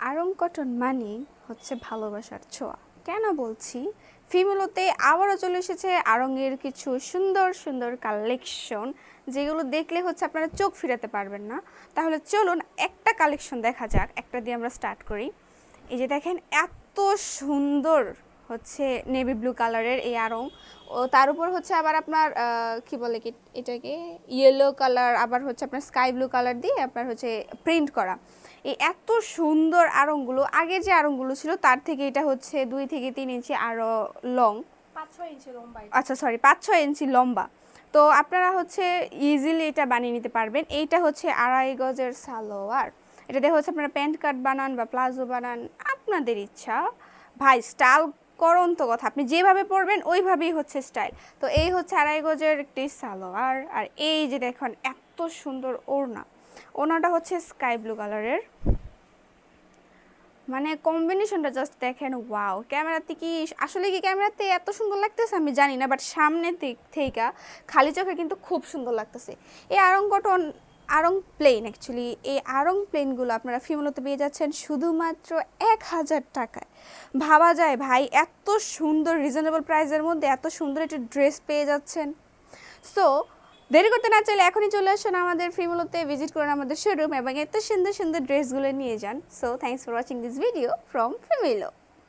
Aarong cotton মানেই হচ্ছে ভালোবাসার ছোঁয়া। কেন বলছি? ফিমেলোতে আবারও চলে এসেছে আড়ংয়ের কিছু সুন্দর সুন্দর কালেকশন, যেগুলো দেখলে হচ্ছে আপনারা চোখ ফিরাতে পারবেন না। তাহলে চলুন একটা কালেকশন দেখা যাক, একটা দিয়ে আমরা স্টার্ট করি। এই যে দেখেন, এত সুন্দর হচ্ছে নেভি ব্লু কালারের এই আড়ং, ও তার উপর হচ্ছে আবার আপনার কি বলে কি এটাকে, ইয়েলো কালার, আবার হচ্ছে আপনার স্কাই ব্লু কালার দিয়ে আপনার হচ্ছে প্রিন্ট করা। এই এত সুন্দর আড়ংগুলো, আগে যে আড়ংগুলো ছিল তার থেকে এটা হচ্ছে 2 থেকে 3 ইঞ্চি আরও লং, 5-6 ইঞ্চি লম্বা। আচ্ছা সরি 5-6 ইঞ্চি লম্বা। তো আপনারা হচ্ছে ইজিলি এটা বানিয়ে নিতে পারবেন। এইটা হচ্ছে 2.5 গজের সালোয়ার। এটা দিয়ে হচ্ছে আপনারা প্যান্ট কাট বানান বা প্লাজো বানান, আপনাদের ইচ্ছা। ভাই স্টাইল করুন তো কথা, আপনি যেভাবে পরবেন ওইভাবেই হচ্ছে স্টাইল। তো এই হচ্ছে 2.5 গজের একটি সালোয়ার। আর এই যে দেখুন এত সুন্দর ওড়না, ওড়নাটা হচ্ছে স্কাই ব্লু কালারের। মানে কম্বিনেশনটা জাস্ট দেখেন, ওয়াও! ক্যামেরাতে কি আসলে কি ক্যামেরাতে এত সুন্দর লাগতেছে আমি জানি না, বাট সামনে থেকে খালি চোখে কিন্তু খুব সুন্দর লাগতেছে। এই আড়ং কটন, আড়ং প্লেন অ্যাকচুয়ালি, এই আড়ং প্লেনগুলো আপনারা ফিমেলোতে পেয়ে যাচ্ছেন শুধুমাত্র 1000 টাকায়। ভাবা যায় ভাই, এত সুন্দর রিজনেবল প্রাইসের মধ্যে এত সুন্দর একটা ড্রেস পেয়ে যাচ্ছেন। সো দেরি করতে না চাইলে এখনই চলে আসুন আমাদের ফিমেলোতে, ভিজিট করুন আমাদের শোরুম এবং এত সুন্দর সুন্দর ড্রেসগুলো নিয়ে যান। So thanks for watching this video from ফিমেলো।